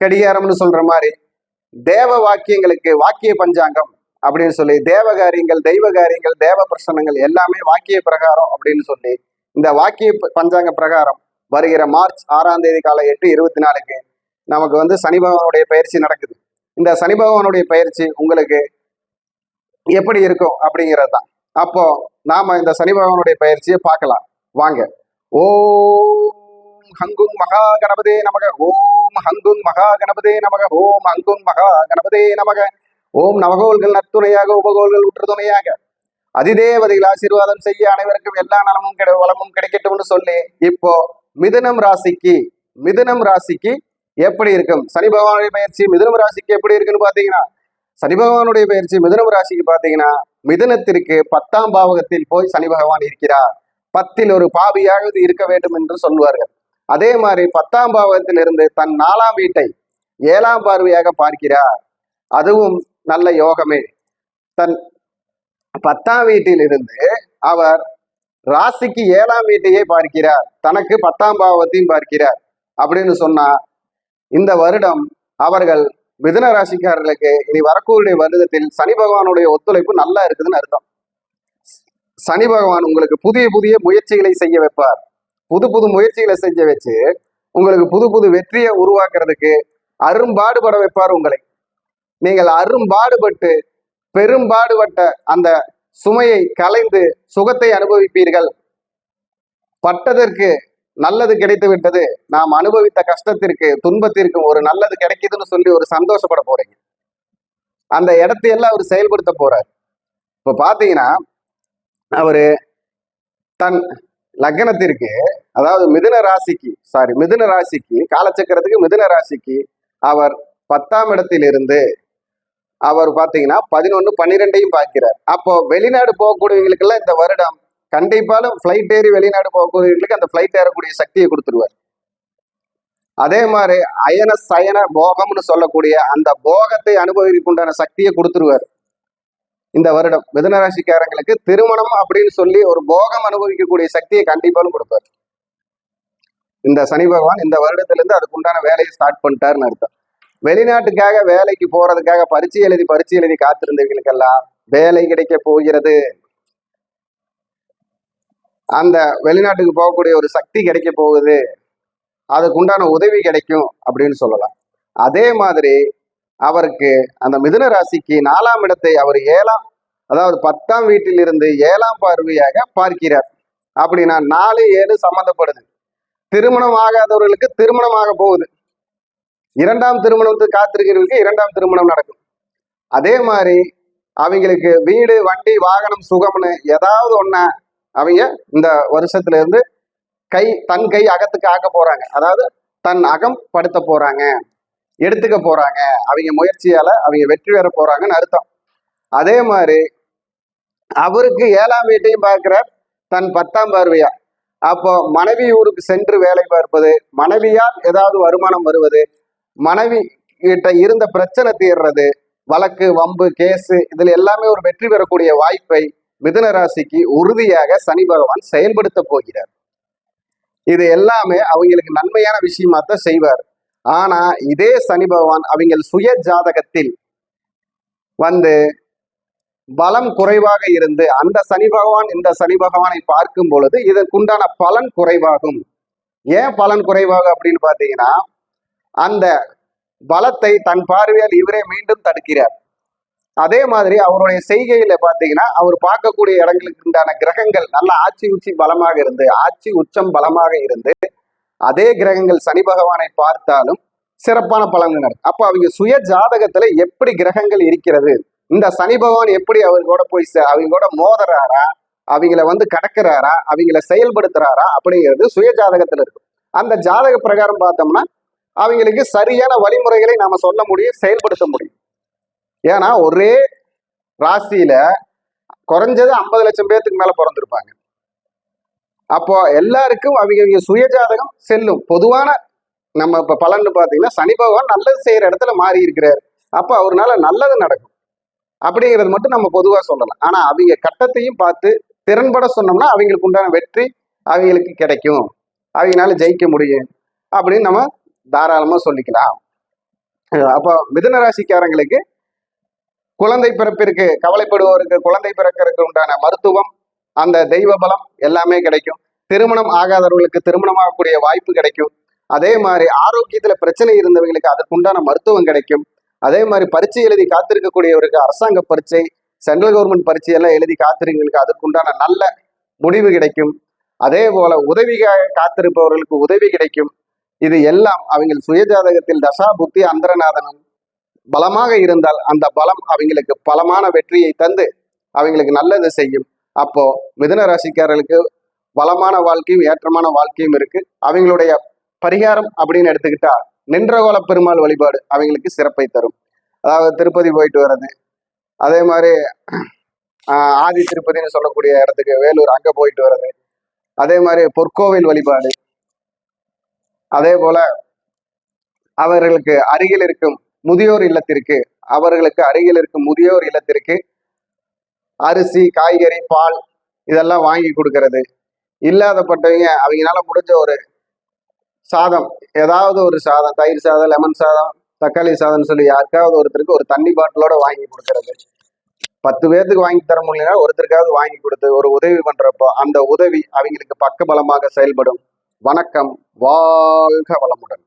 கடிகாரம்னு சொல்ற மாதிரி தேவ வாக்கியங்களுக்கு வாக்கிய பஞ்சாங்கம் அப்படின்னு சொல்லி தேவ காரியங்கள், தெய்வ காரியங்கள், தேவ பிரசனங்கள் எல்லாமே வாக்கிய பிரகாரம் அப்படின்னு சொல்லி இந்த வாக்கிய பஞ்சாங்க பிரகாரம் வருகிற மார்ச் 6ஆம் தேதி காலை 8:24 நமக்கு வந்து சனி பகவானுடைய பயிற்சி நடக்குது. இந்த சனி பகவானுடைய பயிற்சி உங்களுக்கு எப்படி இருக்கும் அப்படிங்கிறது தான். அப்போ நாம இந்த சனி பகவானுடைய பயிற்சியை பார்க்கலாம் வாங்க. ஓம் ஹங்குங் மகா கணபதே நமக, ஓம் ஹங்குங் மகா கணபதே நமக, ஓம் ஹங்குங் மகா கணபதே நமக, ஓம் நவகோள்கள் நத்துணையாக உபகோள்கள் உற்று துணையாக அதிதேவதைகள் ஆசீர்வாதம் செய்ய அனைவருக்கும் எல்லா நலமும் வளமும் கிடைக்கட்டும்னு சொல்லி இப்போ மிதுனம் ராசிக்கு எப்படி இருக்கும் சனி பகவானுடைய பயிற்சி மிதுனம் ராசிக்கு எப்படி இருக்குன்னு பாத்தீங்கன்னா, சனி பகவானுடைய பயிற்சி மிதுனம் ராசிக்கு பாத்தீங்கன்னா மிதுனத்திற்கு 10ஆம் பாவகத்தில் போய் சனி பகவான் இருக்கிறார். 10ல் ஒரு பாவியாக இருக்க வேண்டும் என்று சொல்வார்கள். அதே மாதிரி 10ஆம் பாவகத்தில் இருந்து தன் 4ஆம் வீட்டை 7ஆம் பார்வையாக பார்க்கிறார். அதுவும் நல்ல யோகமே. தன் 10ஆம் வீட்டில் இருந்து அவர் ராசிக்கு 7ஆம் வீட்டையே பார்க்கிறார், தனக்கு 10ஆம் பாவத்தையும் பார்க்கிறார். அப்படின்னு சொன்னா இந்த வருடம் அவர்கள் மிதுன ராசிக்காரர்களுக்கு இனி வரக்கூடிய வருடத்தில் சனி பகவானுடைய ஒத்துழைப்பு நல்லா இருக்குதுன்னு அர்த்தம். சனி பகவான் உங்களுக்கு புதிய புதிய முயற்சிகளை செய்ய வைப்பார். புது முயற்சிகளை செஞ்ச வச்சு உங்களுக்கு புது வெற்றியை உருவாக்குறதுக்கு அரும்பாடுபட வைப்பார் உங்களை. நீங்கள் அரும்பாடுபட்டு பெரும்பாடுபட்ட அந்த சுமையை கலைந்து சுகத்தை அனுபவிப்பீர்கள். பட்டதற்கு நல்லது கிடைத்து விட்டது, நாம் அனுபவித்த கஷ்டத்திற்கு துன்பத்திற்கும் ஒரு நல்லது கிடைக்குதுன்னு சொல்லி ஒரு சந்தோஷப்பட போறீங்க. அந்த இடத்தையெல்லாம் அவர் செயல்படுத்த போறார். இப்ப பாத்தீங்கன்னா அவரு தன் லக்னத்திற்கு, அதாவது மிதுன ராசிக்கு காலச்சக்கரத்துக்கு மிதுன ராசிக்கு அவர் 10ஆம் இடத்தில் இருந்து அவர் பாத்தீங்கன்னா 11, 12ஐயும் பார்க்கிறார். அப்போ வெளிநாடு போகக்கூடியவங்களுக்கெல்லாம் இந்த வருடம் கண்டிப்பாலும் ஃபிளைட் ஏறி வெளிநாடு போகக்கூடியவங்களுக்கு அந்த ஃபிளைட் ஏறக்கூடிய சக்தியை கொடுத்துருவார். அதே மாதிரி அயன சயன போகம்னு சொல்லக்கூடிய அந்த போகத்தை அனுபவிக்குண்டான சக்தியை கொடுத்துருவார். இந்த வருடம் மிதுன ராசிக்காரங்களுக்கு திருமணம் அப்படின்னு சொல்லி ஒரு போகம் அனுபவிக்கக்கூடிய சக்தியை கண்டிப்பாலும் கொடுப்பார். இந்த சனி பகவான் இந்த வருடத்திலிருந்து அதுக்குண்டான வேலையை ஸ்டார்ட் பண்ணிட்டாருன்னு அர்த்தம். வெளிநாட்டுக்காக வேலைக்கு போறதுக்காக பரீட்சை எழுதி காத்திருந்தவங்களுக்கெல்லாம் வேலை கிடைக்க போகிறது. அந்த வெளிநாட்டுக்கு போகக்கூடிய ஒரு சக்தி கிடைக்க போகுது, அதுக்குண்டான உதவி கிடைக்கும் அப்படின்னு சொல்லலாம். அதே மாதிரி அவருக்கு அந்த மிதுன ராசிக்கு 4ஆம் இடத்தை அவர் 7ஆம், அதாவது 10ஆம் வீட்டில் இருந்து 7ஆம் பார்வையாக பார்க்கிறார். அப்படின்னா 4, 7 சம்பந்தப்படுது. திருமணம் ஆகாதவர்களுக்கு திருமணமாக போகுது. 2ஆம் திருமணத்துக்கு காத்திருக்கிறவர்களுக்கு 2ஆம் திருமணம் நடக்கும். அதே மாதிரி அவங்களுக்கு வீடு, வண்டி, வாகனம், சுகம்னு ஏதாவது ஒண்ண அவங்க இந்த வருஷத்துல இருந்து தன் கை அகத்துக்கு ஆக்க போறாங்க. அதாவது தன் அகம் படுத்த போறாங்க, எடுத்துக்க போறாங்க. அவங்க முயற்சியால அவங்க வெற்றி பெற போறாங்கன்னு அர்த்தம். அதே மாதிரி அவருக்கு 7ஆம் வீட்டையும் பார்க்கிறார், தன் 10ஆம் பார்வையா. அப்போ மனைவி ஊருக்கு சென்று வேலை பார்ப்பது, மனைவியால் ஏதாவது வருமானம் வருவது, மனைவி கிட்ட இருந்த பிரச்சனை தீர்றது, வழக்கு, வம்பு, கேஸு, இதுல எல்லாமே ஒரு வெற்றி பெறக்கூடிய வாய்ப்பை மிதுன ராசிக்கு உறுதியாக சனி பகவான் செயல்படுத்த போகிறார். இது எல்லாமே அவங்களுக்கு நன்மையான விஷயமா தான் செய்வார். ஆனா இதே சனி பகவான் அவங்க சுய ஜாதகத்தில் வந்து பலம் குறைவாக இருந்து அந்த சனி பகவான் இந்த சனி பகவானை பார்க்கும் பொழுது இதற்குண்டான பலன் குறைவாகும். ஏன் பலன் குறைவாகும் அப்படின்னு பாத்தீங்கன்னா, அந்த பலத்தை தன் பார்வையால் இவரே மீண்டும் தடுக்கிறார். அதே மாதிரி அவருடைய செய்கையில பாத்தீங்கன்னா அவர் பார்க்கக்கூடிய இடங்களுக்கு உண்டான கிரகங்கள் நல்ல ஆட்சி உச்சம் பலமாக இருந்து அதே கிரகங்கள் சனி பகவானை பார்த்தாலும் சிறப்பான பலன்கள் நடக்கும். அப்போ அவங்க சுய ஜாதகத்துல எப்படி கிரகங்கள் இருக்கிறது, இந்த சனி பகவான் எப்படி அவங்க கூட போய் அவங்க கூட மோதுறாரா, அவங்கள வந்து கடக்கிறாரா, அவங்கள செயல்படுத்துறாரா அப்படிங்கிறது சுய ஜாதகத்துல இருக்கும். அந்த ஜாதக பிரகாரம் பார்த்தோம்னா அவங்களுக்கு சரியான வழிமுறைகளை நாம சொல்ல முடியும், செயல்படுத்த முடியும். ஏன்னா ஒரே ராசியில குறைஞ்சது 50 லட்சம் பேர்த்துக்கு மேல பிறந்திருப்பாங்க. அப்போ எல்லாருக்கும் அவங்க சுய ஜாதகம் செல்லும். பொதுவான நம்ம இப்ப பலன்னு பாத்தீங்கன்னா சனி பகவான் நல்லது செய்யற இடத்துல மாறி இருக்கிறாரு. அப்போ அவருனால நல்லது நடக்கும் அப்படிங்கிறது மட்டும் நம்ம பொதுவா சொல்லலாம். ஆனா அவங்க கட்டத்தையும் பார்த்து திறன்பட சொன்னோம்னா அவங்களுக்கு உண்டான வெற்றி அவங்களுக்கு கிடைக்கும், அவங்களால ஜெயிக்க முடியும் அப்படின்னு நம்ம தாராளமா சொல்லிக்கலாம். அப்போ மிதுன ராசிக்காரங்களுக்கு குழந்தை பிறப்பிற்கு கவலைப்படுவோருக்கு குழந்தை பிறக்கிறதுக்கு உண்டான மருத்துவம், அந்த தெய்வ பலம் எல்லாமே கிடைக்கும். திருமணம் ஆகாதவர்களுக்கு திருமணமாகக்கூடிய வாய்ப்பு கிடைக்கும். அதே மாதிரி ஆரோக்கியத்துல பிரச்சனை இருந்தவங்களுக்கு அதற்குண்டான மருத்துவம் கிடைக்கும். அதே மாதிரி பரீட்சை எழுதி காத்திருக்கக்கூடியவருக்கு அரசாங்க பரீட்சை, சென்ட்ரல் கவர்மெண்ட் பரீட்சை எல்லாம் எழுதி காத்திருக்கவங்களுக்கு அதற்குண்டான நல்ல முடிவு கிடைக்கும். அதே போல உதவிக்காக காத்திருப்பவர்களுக்கு உதவி கிடைக்கும். இது எல்லாம் அவங்க சுயஜாதகத்தில் தசா புத்தி அந்தரநாதனும் பலமாக இருந்தால் அந்த பலம் அவங்களுக்கு பலமான வெற்றியை தந்து அவங்களுக்கு நல்லது செய்யும். அப்போ மிதுன ராசிக்காரர்களுக்கு பலமான வாழ்க்கையும் ஏற்றமான வாழ்க்கையும் இருக்கு. அவங்களுடைய பரிகாரம் அப்படின்னு எடுத்துக்கிட்டா நின்றகோல பெருமாள் வழிபாடு அவங்களுக்கு சிறப்பை தரும். அதாவது திருப்பதி போயிட்டு வர்றது, அதே மாதிரி ஆதி திருப்பதினு சொல்லக்கூடிய இடத்துக்கு வேலூர் அங்க போயிட்டு வர்றது, அதே மாதிரி பொற்கோவில் வழிபாடு, அதே போல அவர்களுக்கு அருகில் இருக்கும் முதியோர் இல்லத்திற்கு அரிசி, காய்கறி, பால் இதெல்லாம் வாங்கி கொடுக்கறது. இல்லாதப்பட்டவங்க அவங்களால முடிஞ்ச ஒரு சாதம், ஏதாவது ஒரு சாதம், தயிர் சாதம், லெமன் சாதம், தக்காளி சாதம்னு சொல்லி யாருக்காவது ஒருத்தருக்கு ஒரு தண்ணி பாட்டிலோட வாங்கி கொடுக்கறது. 10 பேர்த்துக்கு வாங்கி தர முடியலன்னா ஒருத்தருக்காவது வாங்கி கொடுத்து ஒரு உதவி பண்றப்போ அந்த உதவி அவங்களுக்கு பக்க பலமாக செயல்படும். வணக்கம். வாழ்க வளமுடன்.